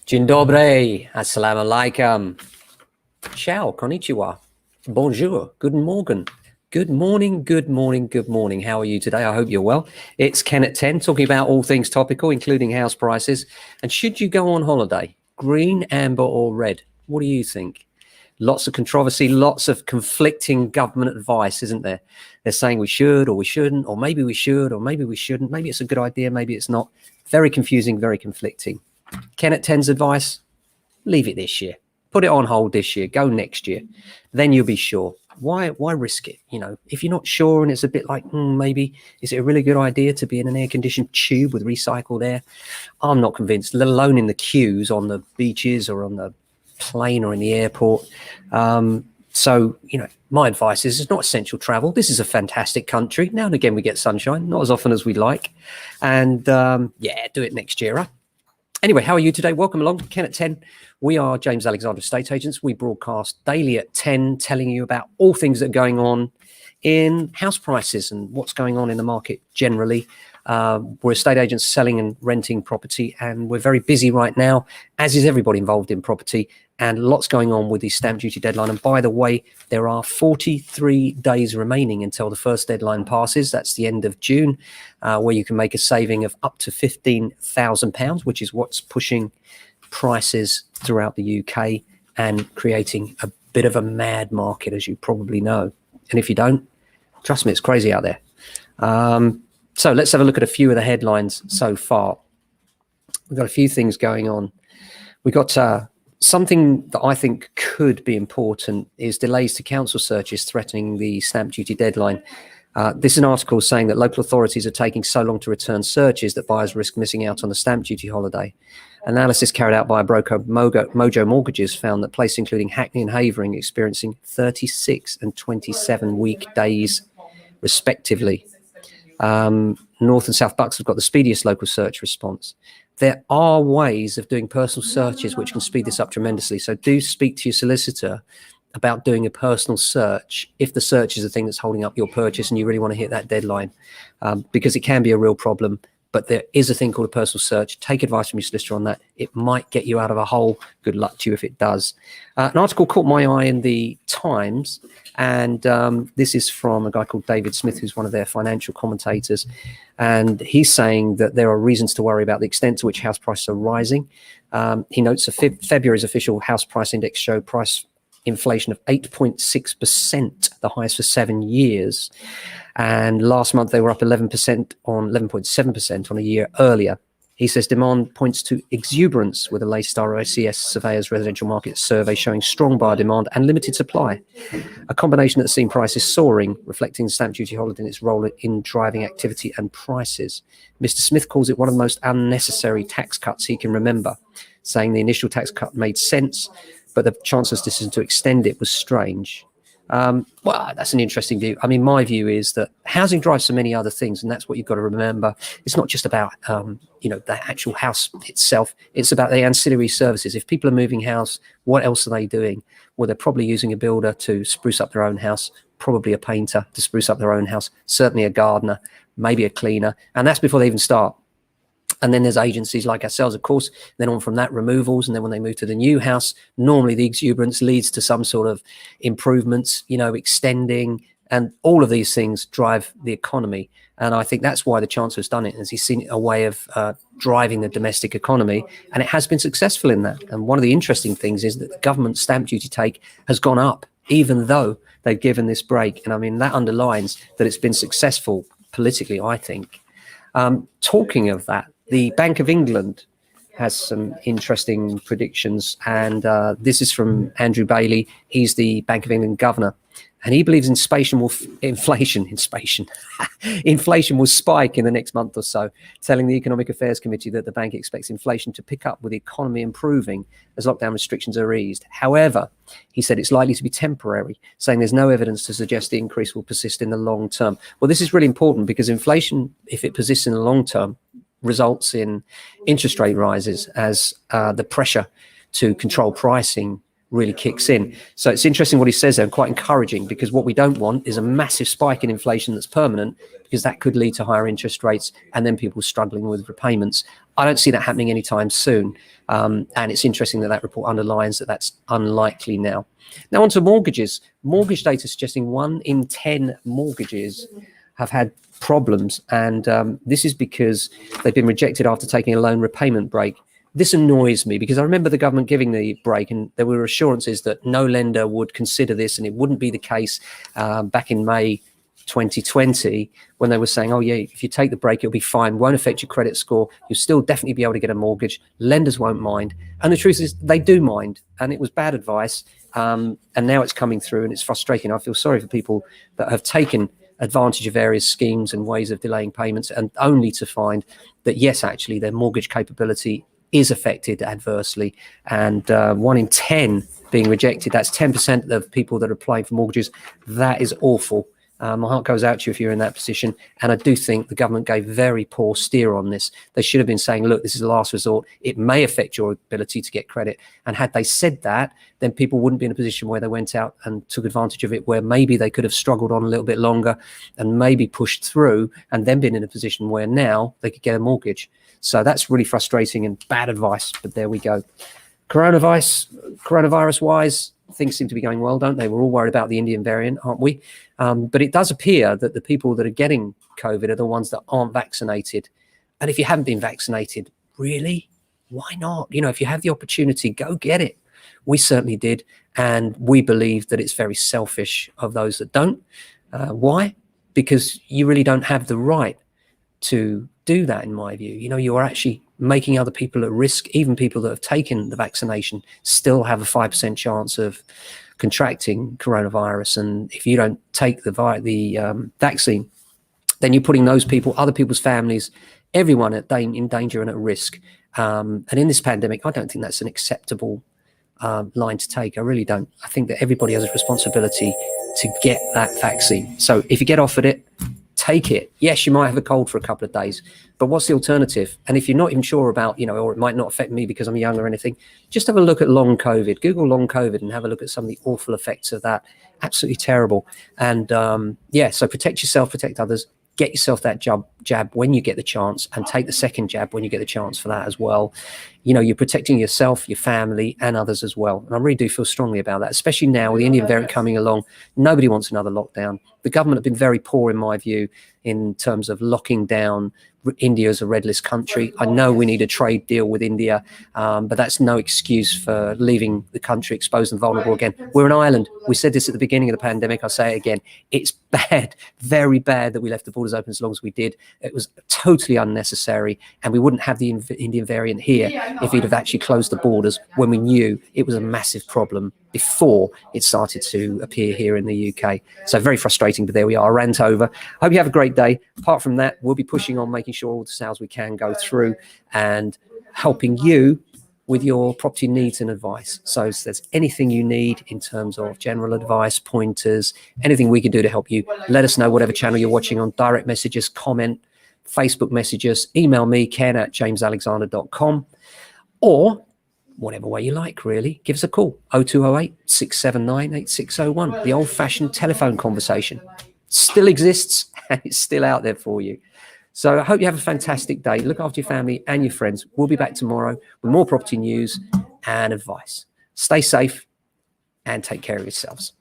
Dzień dobry, assalamu alaikum, ciao, konnichiwa, bonjour, guten morgen, good morning, good morning, good morning. How are you today? I hope you're well. It's Ken at 10, talking about all things topical, including house prices. And should you go on holiday, green, amber, or red? What do you think? Lots of controversy, lots of conflicting government advice, isn't there? They're saying we should or we shouldn't, or maybe we should or maybe we shouldn't. Maybe it's a good idea, maybe it's not. Very confusing, very conflicting. Ken at 10's advice, leave it this year. Put it on hold this year. Go next year. Then you'll be sure. Why risk it? You know, if you're not sure and it's a bit like, maybe, is it a really good idea to be in an air-conditioned tube with recycled air? I'm not convinced, let alone in the queues on the beaches or on the plane or in the airport. So, you know, my advice is it's not essential travel. This is a fantastic country. Now and again, we get sunshine, not as often as we'd like. And yeah, do it next year, right? Anyway, how are you today? Welcome along to Ken at 10. We are James Alexander Estate Agents. We broadcast daily at 10, telling you about all things that are going on in house prices and what's going on in the market generally. We're estate agents selling and renting property, and we're very busy right now, as is everybody involved in property, and lots going on with the stamp duty deadline. And by the way, there are 43 days remaining until the first deadline passes. That's the end of June, where you can make a saving of up to £15,000, which is what's pushing prices throughout the UK and creating a bit of a mad market, as you probably know. And if you don't, trust me, it's crazy out there. So let's have a look at a few of the headlines so far. We've got a few things going on. We've got something that I think could be important is delays to council searches threatening the stamp duty deadline. This is an article saying that local authorities are taking so long to return searches that buyers risk missing out on the stamp duty holiday. Analysis carried out by a broker, Mojo Mortgages, found that places including Hackney and Havering experiencing 36 and 27 weekdays respectively. North and South Bucks have got the speediest local search response. There are ways of doing personal searches which can speed this up tremendously. So do speak to your solicitor about doing a personal search if the search is the thing that's holding up your purchase and you really want to hit that deadline, because it can be a real problem. But there is a thing called a personal search. Take advice from your solicitor on that. It might get you out of a hole. Good luck to you if it does. An article caught my eye in the Times, and this is from a guy called David Smith, who's one of their financial commentators. And he's saying that there are reasons to worry about the extent to which house prices are rising. He notes that February's official house price index showed price inflation of 8.6%, the highest for 7 years. And last month they were up 11.7% on a year earlier. He says demand points to exuberance, with the latest RICS Surveyors Residential Market Survey showing strong buyer demand and limited supply. A combination that's seen prices soaring, reflecting the stamp duty holiday and its role in driving activity and prices. Mr. Smith calls it one of the most unnecessary tax cuts he can remember, saying the initial tax cut made sense, but the Chancellor's decision to extend it was strange. Well, that's an interesting view. I mean, my view is that housing drives so many other things, and that's what you've got to remember. It's not just about, you know, the actual house itself. It's about the ancillary services. If people are moving house, what else are they doing? Well, they're probably using a builder to spruce up their own house, probably a painter to spruce up their own house, certainly a gardener, maybe a cleaner, and that's before they even start. And then there's agencies like ourselves, of course, then on from that, removals. And then when they move to the new house, normally the exuberance leads to some sort of improvements, you know, extending, and all of these things drive the economy. And I think that's why the Chancellor's done it, as he's seen a way of driving the domestic economy. And it has been successful in that. And one of the interesting things is that the government stamp duty take has gone up, even though they've given this break. And I mean, that underlines that it's been successful politically, I think. Talking of that, the Bank of England has some interesting predictions, and this is from Andrew Bailey. He's the Bank of England governor, and he believes inflation will spike in the next month or so, telling the Economic Affairs Committee that the bank expects inflation to pick up with the economy improving as lockdown restrictions are eased. However, he said it's likely to be temporary, saying there's no evidence to suggest the increase will persist in the long term. Well, this is really important because inflation, if it persists in the long term, results in interest rate rises as the pressure to control pricing really kicks in. So it's interesting what he says there, and quite encouraging, because what we don't want is a massive spike in inflation that's permanent, because that could lead to higher interest rates and then people struggling with repayments. I don't see that happening anytime soon. And it's interesting that report underlines that that's unlikely now. Now on to mortgages. Mortgage data suggesting 1 in 10 mortgages have had problems. And this is because they've been rejected after taking a loan repayment break. This annoys me, because I remember the government giving the break, and there were assurances that no lender would consider this, and it wouldn't be the case back in May 2020, when they were saying, oh yeah, if you take the break, it'll be fine, won't affect your credit score, you'll still definitely be able to get a mortgage, lenders won't mind. And the truth is they do mind, and it was bad advice. And now it's coming through, and it's frustrating. I feel sorry for people that have taken advantage of various schemes and ways of delaying payments, and only to find that yes, actually their mortgage capability is affected adversely. And 1 in 10 being rejected, that's 10% of people that are applying for mortgages. That is awful. My heart goes out to you if you're in that position. And I do think the government gave very poor steer on this. They should have been saying, look, this is a last resort. It may affect your ability to get credit. And had they said that, then people wouldn't be in a position where they went out and took advantage of it, where maybe they could have struggled on a little bit longer and maybe pushed through, and then been in a position where now they could get a mortgage. So that's really frustrating and bad advice, but there we go. Coronavirus wise, things seem to be going well, don't they? We're all worried about the Indian variant, aren't we? But it does appear that the people that are getting COVID are the ones that aren't vaccinated. And if you haven't been vaccinated, really, why not? You know, if you have the opportunity, go get it. We certainly did. And we believe that it's very selfish of those that don't. Why? Because you really don't have the right to do that, in my view. You know, you are actually making other people at risk. Even people that have taken the vaccination still have a 5% chance of contracting coronavirus. And if you don't take the vaccine, then you're putting those people, other people's families, everyone in danger and at risk. And in this pandemic, I don't think that's an acceptable line to take. I really don't. I think that everybody has a responsibility to get that vaccine. So if you get offered it, take it. Yes, you might have a cold for a couple of days, but what's the alternative? And if you're not even sure about, or it might not affect me because I'm young or anything, just have a look at long COVID. Google long COVID and have a look at some of the awful effects of that. Absolutely terrible. And so protect yourself, protect others. Get yourself that jab when you get the chance, and take the second jab when you get the chance for that as well. You're protecting yourself, your family, and others as well. And I really do feel strongly about that, especially now with the Indian variant coming along. Nobody wants another lockdown. The government have been very poor, in my view, in terms of locking down India as a red list country. I know we need a trade deal with India, but that's no excuse for leaving the country exposed and vulnerable again. We're an island. We said this at the beginning of the pandemic. I'll say it again. It's bad, very bad that we left the borders open as long as we did. It was totally unnecessary, and we wouldn't have the Indian variant here if he'd have actually closed the borders when we knew it was a massive problem before it started to appear here in the UK. So very frustrating, but there we are, rant over. Hope you have a great day. Apart from that, we'll be pushing on, making sure all the sales we can go through and helping you with your property needs and advice. So if there's anything you need in terms of general advice, pointers, anything we can do to help you, let us know, whatever channel you're watching on. Direct messages, comment, Facebook messages, email me, ken@jamesalexander.com, or whatever way you like, really. Give us a call, 0208 679 8601. The old-fashioned telephone conversation still exists, and it's still out there for you. So I hope you have a fantastic day. Look after your family and your friends. We'll be back tomorrow with more property news and advice. Stay safe and take care of yourselves.